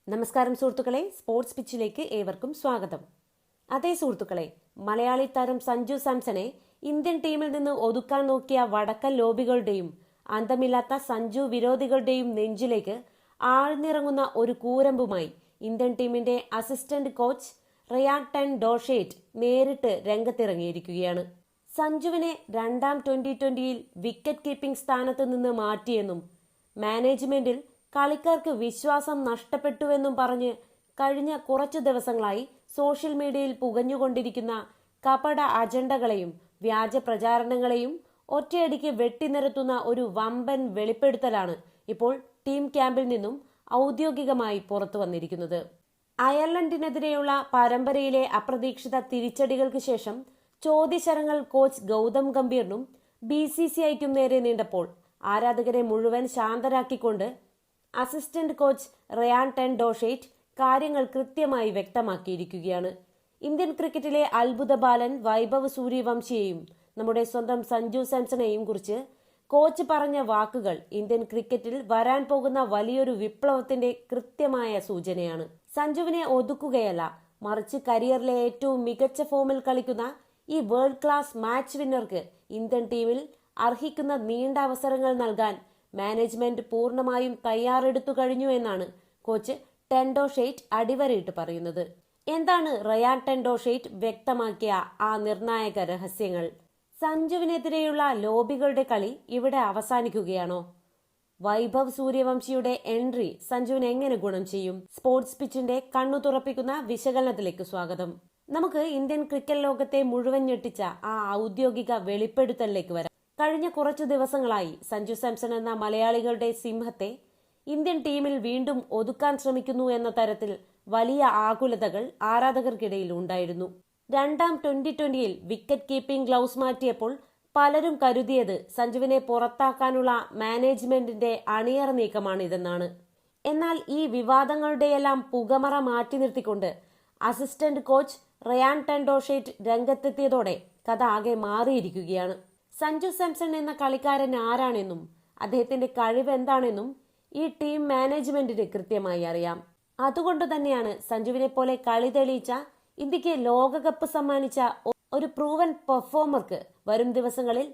നമസ്കാരം സുഹൃത്തുക്കളെ, സ്പോർട്സ് പിച്ചിലേക്ക് ഏവർക്കും സ്വാഗതം. അതേ സുഹൃത്തുക്കളെ, മലയാളി താരം സഞ്ജു സാംസണെ ഇന്ത്യൻ ടീമിൽ നിന്ന് ഒതുക്കാൻ നോക്കിയ വടക്കൻ ലോബികളുടെയും അന്തമില്ലാത്ത സഞ്ജു വിരോധികളുടെയും നെഞ്ചിലേക്ക് ആഴ്ന്നിറങ്ങുന്ന ഒരു കൂരമ്പുമായി ഇന്ത്യൻ ടീമിന്റെ assistant coach Ryan ten Doeschate നേരിട്ട് രംഗത്തിറങ്ങിയിരിക്കുകയാണ്. സഞ്ജുവിനെ രണ്ടാം ട്വന്റി വിക്കറ്റ് കീപ്പിംഗ് സ്ഥാനത്ത് നിന്ന് മാറ്റിയെന്നും മാനേജ്മെന്റിൽ കളിക്കാർക്ക് വിശ്വാസം നഷ്ടപ്പെട്ടുവെന്നും പറഞ്ഞ് കഴിഞ്ഞ കുറച്ചു ദിവസങ്ങളായി സോഷ്യൽ മീഡിയയിൽ പുകഞ്ഞുകൊണ്ടിരിക്കുന്ന കപട അജണ്ടകളെയും വ്യാജ പ്രചാരണങ്ങളെയും ഒറ്റയടിക്ക് വെട്ടിനിരത്തുന്ന ഒരു വമ്പൻ വെളിപ്പെടുത്തലാണ് ഇപ്പോൾ ടീം ക്യാമ്പിൽ നിന്നും ഔദ്യോഗികമായി പുറത്തു വന്നിരിക്കുന്നത്. അയർലൻഡിനെതിരെയുള്ള പരമ്പരയിലെ അപ്രതീക്ഷിത തിരിച്ചടികൾക്ക് ശേഷം ചോദ്യശരങ്ങൾ കോച്ച് ഗൗതം ഗംഭീറിനും BCCIക്കും നേരെ നീണ്ടപ്പോൾ ആരാധകരെ മുഴുവൻ ശാന്തരാക്കിക്കൊണ്ട് assistant coach Ryan ten Doeschate കാര്യങ്ങൾ കൃത്യമായി വ്യക്തമാക്കിയിരിക്കുകയാണ്. ഇന്ത്യൻ ക്രിക്കറ്റിലെ അത്ഭുത ബാലൻ വൈഭവ് സൂര്യവംശിയെയും നമ്മുടെ സ്വന്തം സഞ്ജു സാംസണെയും കുറിച്ച് കോച്ച് പറഞ്ഞ വാക്കുകൾ ഇന്ത്യൻ ക്രിക്കറ്റിൽ വരാൻ പോകുന്ന വലിയൊരു വിപ്ലവത്തിന്റെ കൃത്യമായ സൂചനയാണ്. സഞ്ജുവിനെ ഒതുക്കുകയല്ല, മറിച്ച് കരിയറിലെ ഏറ്റവും മികച്ച ഫോമിൽ കളിക്കുന്ന ഈ വേൾഡ് ക്ലാസ് മാച്ച് വിന്നർക്ക് ഇന്ത്യൻ ടീമിൽ അർഹിക്കുന്ന നീണ്ട അവസരങ്ങൾ നൽകാൻ മാനേജ്മെന്റ് പൂർണ്ണമായും തയ്യാറെടുത്തു കഴിഞ്ഞു എന്നാണ് കോച്ച് ടെൻ ഡോഷേറ്റ് അടിവരയിട്ട് പറയുന്നത്. എന്താണ് റിയാൻ ടെൻ ഡോഷേറ്റ് വ്യക്തമാക്കിയ ആ നിർണായക രഹസ്യങ്ങൾ? സഞ്ജുവിനെതിരെയുള്ള ലോബികളുടെ കളി ഇവിടെ അവസാനിക്കുകയാണോ? വൈഭവ് സൂര്യവംശിയുടെ എൻട്രി സഞ്ജുവിന് എങ്ങനെ ഗുണം ചെയ്യും? സ്പോർട്സ് പിച്ചിന്റെ കണ്ണു തുറപ്പിക്കുന്ന വിശകലനത്തിലേക്ക് സ്വാഗതം. നമുക്ക് ഇന്ത്യൻ ക്രിക്കറ്റ് ലോകത്തെ മുഴുവൻ ഞെട്ടിച്ച ആ ഔദ്യോഗിക വെളിപ്പെടുത്തലിലേക്ക് വരാം. കഴിഞ്ഞ കുറച്ചു ദിവസങ്ങളായി സഞ്ജു സാംസൺ എന്ന മലയാളികളുടെ സിംഹത്തെ ഇന്ത്യൻ ടീമിൽ വീണ്ടും ഒതുക്കാൻ ശ്രമിക്കുന്നു എന്ന തരത്തിൽ വലിയ ആകുലതകൾ ആരാധകർക്കിടയിൽ ഉണ്ടായിരുന്നു. രണ്ടാം ട്വന്റി വിക്കറ്റ് കീപ്പിംഗ് ഗ്ലൗസ് മാറ്റിയപ്പോൾ പലരും കരുതിയത് സഞ്ജുവിനെ പുറത്താക്കാനുള്ള മാനേജ്മെന്റിന്റെ അണിയറ നീക്കമാണിതെന്നാണ്. എന്നാൽ ഈ വിവാദങ്ങളുടെയെല്ലാം പുകമറ മാറ്റി നിർത്തിക്കൊണ്ട് assistant coach Ryan ten Doeschate രംഗത്തെത്തിയതോടെ കഥ ആകെ മാറിയിരിക്കുകയാണ്. സഞ്ജു സാംസൺ എന്ന കളിക്കാരൻ ആരാണെന്നും അദ്ദേഹത്തിന്റെ കഴിവ് എന്താണെന്നും ഈ ടീം മാനേജ്മെന്റിന് കൃത്യമായി അറിയാം. അതുകൊണ്ട് തന്നെയാണ് സഞ്ജുവിനെ പോലെ കളി തെളിയിച്ച ഇന്ത്യക്ക് ലോകകപ്പ് സമ്മാനിച്ച ഒരു പ്രൂവൻ പെർഫോമർക്ക് വരും ദിവസങ്ങളിൽ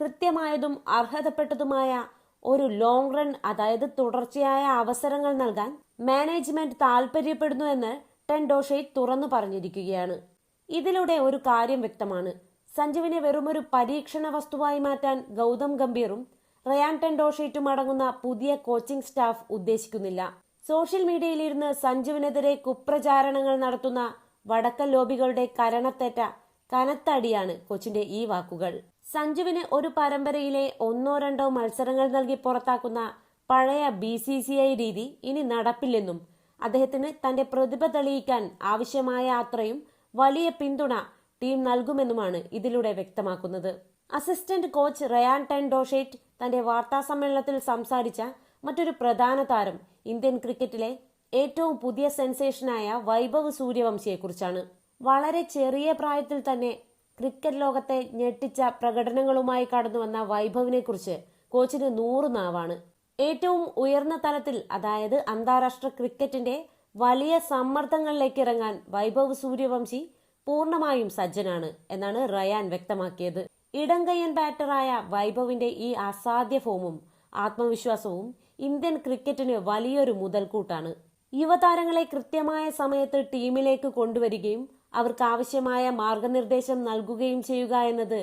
കൃത്യമായതും അർഹതപ്പെട്ടതുമായ ഒരു ലോങ് റൺ, അതായത് തുടർച്ചയായ അവസരങ്ങൾ നൽകാൻ മാനേജ്മെന്റ് താല്പര്യപ്പെടുന്നു എന്ന് ടെൻ ഡോഷേറ്റ് തുറന്നു പറഞ്ഞിരിക്കുകയാണ്. ഇതിലൂടെ ഒരു കാര്യം വ്യക്തമാണ്: സഞ്ജുവിനെ വെറുമൊരു പരീക്ഷണ വസ്തുവായി മാറ്റാൻ ഗൗതം ഗംഭീറും റിയാൻ ടെൻ ഡോഷേറ്റും അടങ്ങുന്ന പുതിയ കോച്ചിംഗ് സ്റ്റാഫ് ഉദ്ദേശിക്കുന്നില്ല. സോഷ്യൽ മീഡിയയിലിരുന്ന് സഞ്ജുവിനെതിരെ കുപ്രചാരണങ്ങൾ നടത്തുന്ന വടക്കൻ ലോബികളുടെ കരണത്തേറ്റ കനത്ത അടിയാണ് കോച്ചിന്റെ ഈ വാക്കുകൾ. സഞ്ജുവിന് ഒരു പരമ്പരയിലെ 1-2 മത്സരങ്ങൾ നൽകി പുറത്താക്കുന്ന പഴയ BCCI രീതി ഇനി നടപ്പില്ലെന്നും അദ്ദേഹത്തിന് തന്റെ പ്രതിഭ തെളിയിക്കാൻ ആവശ്യമായ അത്രയും വലിയ പിന്തുണ ടീം നൽകുമെന്നുമാണ് ഇതിലൂടെ വ്യക്തമാക്കുന്നത്. Assistant coach Ryan ten Doeschate തന്റെ വാർത്താ സമ്മേളനത്തിൽ സംസാരിച്ച മറ്റൊരു പ്രധാന താരം ഇന്ത്യൻ ക്രിക്കറ്റിലെ ഏറ്റവും പുതിയ സെൻസേഷനായ വൈഭവ് സൂര്യവംശിയെക്കുറിച്ചാണ്. വളരെ ചെറിയ പ്രായത്തിൽ തന്നെ ക്രിക്കറ്റ് ലോകത്തെ ഞെട്ടിച്ച പ്രകടനങ്ങളുമായി കടന്നുവന്ന വൈഭവിനെ കുറിച്ച് കോച്ചിന് 100 നാവാണ്. ഏറ്റവും ഉയർന്ന തലത്തിൽ, അതായത് അന്താരാഷ്ട്ര ക്രിക്കറ്റിന്റെ വലിയ സമ്മർദ്ദങ്ങളിലേക്ക് ഇറങ്ങാൻ വൈഭവ് സൂര്യവംശി പൂർണ്ണമായും സജ്ജനാണ് എന്നാണ് റയാൻ വ്യക്തമാക്കിയത്. ഇടംകയ്യൻ ബാറ്ററായ വൈഭവിന്റെ ഈ അസാധ്യ ഫോമും ആത്മവിശ്വാസവും ഇന്ത്യൻ ക്രിക്കറ്റിന് വലിയൊരു മുതൽക്കൂട്ടാണ്. യുവതാരങ്ങളെ കൃത്യമായ സമയത്ത് ടീമിലേക്ക് കൊണ്ടുവരികയും അവർക്ക് ആവശ്യമായ മാർഗനിർദ്ദേശം നൽകുകയും ചെയ്യുക എന്നത്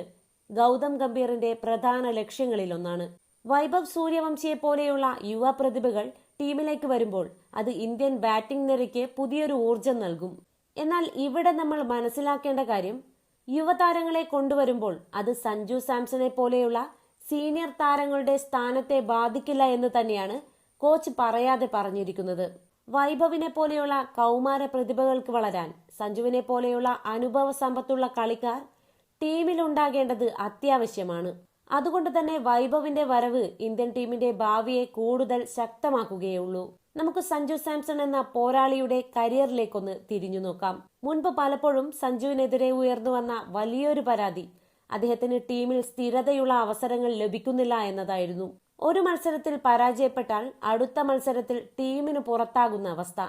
ഗൗതം ഗംഭീറിന്റെ പ്രധാന ലക്ഷ്യങ്ങളിലൊന്നാണ്. വൈഭവ് സൂര്യവംശിയെ പോലെയുള്ള യുവ പ്രതിഭകൾ ടീമിലേക്ക് വരുമ്പോൾ അത് ഇന്ത്യൻ ബാറ്റിംഗ് നിരയ്ക്ക് പുതിയൊരു ഊർജം നൽകും. എന്നാൽ ഇവിടെ നമ്മൾ മനസ്സിലാക്കേണ്ട കാര്യം, യുവതാരങ്ങളെ കൊണ്ടുവരുമ്പോൾ അത് സഞ്ജു സാംസണെ പോലെയുള്ള സീനിയർ താരങ്ങളുടെ സ്ഥാനത്തെ ബാധിക്കില്ല എന്ന് തന്നെയാണ് കോച്ച് പറയാതെ പറഞ്ഞിരിക്കുന്നത്. വൈഭവിനെ പോലെയുള്ള കൗമാര പ്രതിഭകൾക്ക് വളരാൻ സഞ്ജുവിനെ പോലെയുള്ള അനുഭവ സമ്പത്തുള്ള കളിക്കാർ ടീമിലുണ്ടാകേണ്ടത് അത്യാവശ്യമാണ്. അതുകൊണ്ട് തന്നെ വൈഭവിന്റെ വരവ് ഇന്ത്യൻ ടീമിന്റെ ഭാവിയെ കൂടുതൽ ശക്തമാക്കുകയുള്ളൂ. നമുക്ക് സഞ്ജു സാംസൺ എന്ന പോരാളിയുടെ കരിയറിലേക്കൊന്ന് തിരിഞ്ഞു നോക്കാം. മുൻപ് പലപ്പോഴും സഞ്ജുവിനെതിരെ ഉയർന്നു വന്ന വലിയൊരു പരാതി അദ്ദേഹത്തിന് ടീമിൽ സ്ഥിരതയുള്ള അവസരങ്ങൾ ലഭിക്കുന്നില്ല എന്നതായിരുന്നു. ഒരു മത്സരത്തിൽ പരാജയപ്പെട്ടാൽ അടുത്ത മത്സരത്തിൽ ടീമിന് പുറത്താകുന്ന അവസ്ഥ.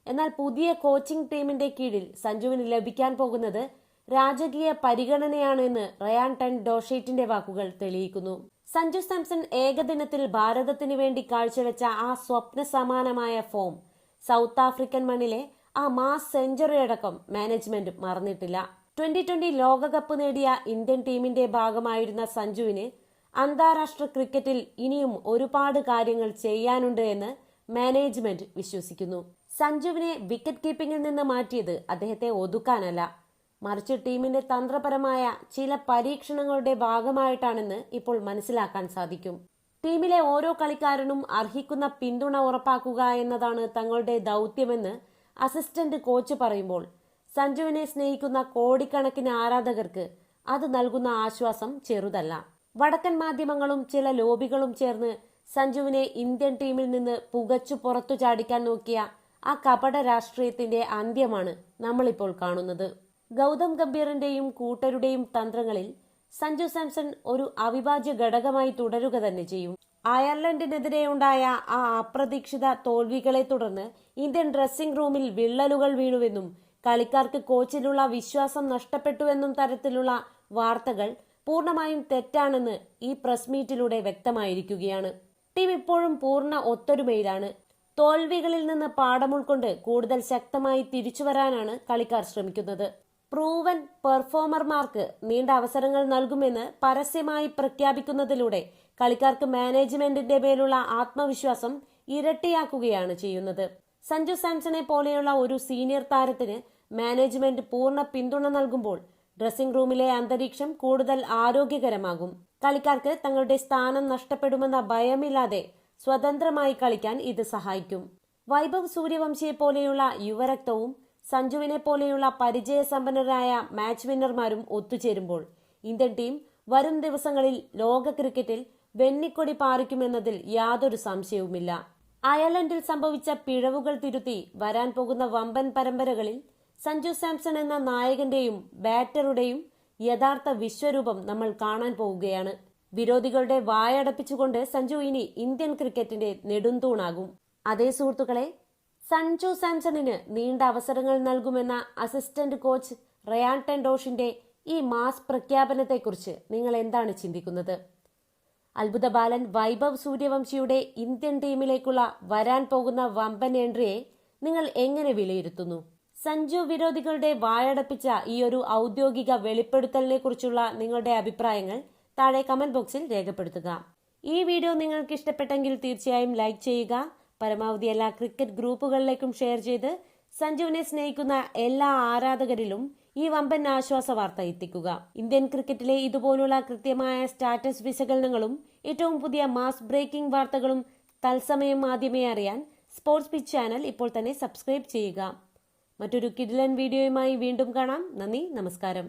എന്നാൽ പുതിയ കോച്ചിംഗ് ടീമിന്റെ കീഴിൽ സഞ്ജുവിന് ലഭിക്കാൻ പോകുന്നത് രാജകീയ പരിഗണനയാണ് എന്ന് റയാൻ ടെൻഡോഷേറ്റിന്റെ വാക്കുകൾ തെളിയിക്കുന്നു. സഞ്ജു സാംസൺ ഏകദിനത്തിൽ ഭാരതത്തിന് വേണ്ടി കാഴ്ചവെച്ച ആ സ്വപ്ന സമാനമായ ഫോം, സൗത്ത് ആഫ്രിക്കൻ മണ്ണിലെ ആ മാസ് സെഞ്ചുറി അടക്കം മാനേജ്മെന്റ് മറന്നിട്ടില്ല. 2020 ലോകകപ്പ് നേടിയ ഇന്ത്യൻ ടീമിന്റെ ഭാഗമായിരുന്ന സഞ്ജുവിന് അന്താരാഷ്ട്ര ക്രിക്കറ്റിൽ ഇനിയും ഒരുപാട് കാര്യങ്ങൾ ചെയ്യാനുണ്ട് എന്ന് മാനേജ്മെന്റ് വിശ്വസിക്കുന്നു. സഞ്ജുവിനെ വിക്കറ്റ് കീപ്പിംഗിൽ നിന്ന് മാറ്റിയത് അദ്ദേഹത്തെ ഒതുക്കാനല്ല, മറിച്ച് ടീമിന്റെ തന്ത്രപരമായ ചില പരീക്ഷണങ്ങളുടെ ഭാഗമായിട്ടാണെന്ന് ഇപ്പോൾ മനസ്സിലാക്കാൻ സാധിക്കും. ടീമിലെ ഓരോ കളിക്കാരനും അർഹിക്കുന്ന പിന്തുണ ഉറപ്പാക്കുക എന്നതാണ് തങ്ങളുടെ ദൗത്യമെന്ന് അസിസ്റ്റന്റ് കോച്ച് പറയുമ്പോൾ സഞ്ജുവിനെ സ്നേഹിക്കുന്ന കോടിക്കണക്കിന് ആരാധകർക്ക് അത് നൽകുന്ന ആശ്വാസം ചെറുതല്ല. വടക്കൻ മാധ്യമങ്ങളും ചില ലോബികളും ചേർന്ന് സഞ്ജുവിനെ ഇന്ത്യൻ ടീമിൽ നിന്ന് പുകച്ചു പുറത്തു ചാടിക്കാൻ നോക്കിയ ആ കപട രാഷ്ട്രീയത്തിന്റെ അന്ത്യമാണ് നമ്മളിപ്പോൾ കാണുന്നത്. ഗൗതം ഗംഭീറിന്റെയും കൂട്ടരുടെയും തന്ത്രങ്ങളിൽ സഞ്ജു സാംസൺ ഒരു അവിഭാജ്യ ഘടകമായി തുടരുക തന്നെ ചെയ്യും. അയർലൻഡിനെതിരെ ഉണ്ടായ ആ അപ്രതീക്ഷിത തോൽവികളെ തുടർന്ന് ഇന്ത്യൻ ഡ്രസ്സിംഗ് റൂമിൽ വിള്ളലുകൾ വീണുവെന്നും കളിക്കാർക്ക് കോച്ചിലുള്ള വിശ്വാസം നഷ്ടപ്പെട്ടുവെന്നും തരത്തിലുള്ള വാർത്തകൾ പൂർണ്ണമായും തെറ്റാണെന്ന് ഈ പ്രസ് മീറ്റിലൂടെ വ്യക്തമായിരിക്കുകയാണ്. ടീം ഇപ്പോഴും പൂർണ്ണ ഒത്തൊരുമയിലാണ്. തോൽവികളിൽ നിന്ന് പാഠം ഉൾക്കൊണ്ട് കൂടുതൽ ശക്തമായി തിരിച്ചുവരാനാണ് കളിക്കാർ ശ്രമിക്കുന്നത്. പ്രൂവൻ പെർഫോമർമാർക്ക് നീണ്ട അവസരങ്ങൾ നൽകുമെന്ന് പരസ്യമായി പ്രഖ്യാപിക്കുന്നതിലൂടെ കളിക്കാർക്ക് മാനേജ്മെന്റിന്റെ മേലുള്ള ആത്മവിശ്വാസം ഇരട്ടിയാക്കുകയാണ് ചെയ്യുന്നത്. സഞ്ജു സാംസണെ പോലെയുള്ള ഒരു സീനിയർ താരത്തിന് മാനേജ്മെന്റ് പൂർണ്ണ പിന്തുണ നൽകുമ്പോൾ ഡ്രസ്സിംഗ് റൂമിലെ അന്തരീക്ഷം കൂടുതൽ ആരോഗ്യകരമാകും. കളിക്കാർക്ക് തങ്ങളുടെ സ്ഥാനം നഷ്ടപ്പെടുമെന്ന ഭയമില്ലാതെ സ്വതന്ത്രമായി കളിക്കാൻ ഇത് സഹായിക്കും. വൈഭവ് സൂര്യവംശിയെ പോലെയുള്ള യുവരക്തവും സഞ്ജുവിനെ പോലെയുള്ള പരിചയസമ്പന്നരായ മാച്ച് വിന്നർമാരും ഒത്തുചേരുമ്പോൾ ഇന്ത്യൻ ടീം വരും ദിവസങ്ങളിൽ ലോക ക്രിക്കറ്റിൽ വെന്നിക്കൊടി പാറിക്കുമെന്നതിൽ യാതൊരു സംശയവുമില്ല. അയർലൻഡിൽ സംഭവിച്ച പിഴവുകൾ തിരുത്തി വരാൻ പോകുന്ന വമ്പൻ പരമ്പരകളിൽ സഞ്ജു സാംസൺ എന്ന നായകന്റെയും ബാറ്ററുടെയും യഥാർത്ഥ വിശ്വരൂപം നമ്മൾ കാണാൻ പോവുകയാണ്. വിരോധികളുടെ വായടപ്പിച്ചുകൊണ്ട് സഞ്ജു ഇനി ഇന്ത്യൻ ക്രിക്കറ്റിന്റെ നെടുന്തൂണാകും. അതേ സുഹൃത്തുക്കളെ, സഞ്ജു സാംസണിന് നീണ്ട അവസരങ്ങൾ നൽകുമെന്ന അസിസ്റ്റന്റ് കോച്ച് റയാൻ ടെൻഡോഷിന്റെ ഈ മാസ് പ്രഖ്യാപനത്തെക്കുറിച്ച് നിങ്ങൾ എന്താണ് ചിന്തിക്കുന്നത്? അത്ഭുത ബാലൻ വൈഭവ് സൂര്യവംശിയുടെ ഇന്ത്യൻ ടീമിലേക്കുള്ള വരാൻ പോകുന്ന വമ്പൻ എൻട്രിയെ നിങ്ങൾ എങ്ങനെ വിലയിരുത്തുന്നു? സഞ്ജു വിരോധികളുടെ വായടപ്പിച്ച ഈ ഒരു ഔദ്യോഗിക വെളിപ്പെടുത്തലിനെ കുറിച്ചുള്ള നിങ്ങളുടെ അഭിപ്രായങ്ങൾ താഴെ കമന്റ് ബോക്സിൽ രേഖപ്പെടുത്തുക. ഈ വീഡിയോ നിങ്ങൾക്ക് ഇഷ്ടപ്പെട്ടെങ്കിൽ തീർച്ചയായും ലൈക്ക് ചെയ്യുക. പരമാവധി എല്ലാ ക്രിക്കറ്റ് ഗ്രൂപ്പുകളിലേക്കും ഷെയർ ചെയ്ത് സഞ്ജുവിനെ സ്നേഹിക്കുന്ന എല്ലാ ആരാധകരിലും ഈ വമ്പൻ ആശ്വാസ വാർത്ത എത്തിക്കുക. ഇന്ത്യൻ ക്രിക്കറ്റിലെ ഇതുപോലുള്ള കൃത്യമായ സ്റ്റാറ്റസ് വിശകലനങ്ങളും ഏറ്റവും പുതിയ മാസ് ബ്രേക്കിംഗ് വാർത്തകളും തത്സമയം ആദ്യമേ അറിയാൻ സ്പോർട്സ് പിച്ച് ചാനൽ ഇപ്പോൾ തന്നെ സബ്സ്ക്രൈബ് ചെയ്യുക. മറ്റൊരു കിടിലൻ വീഡിയോയുമായി വീണ്ടും കാണാം. നന്ദി, നമസ്കാരം.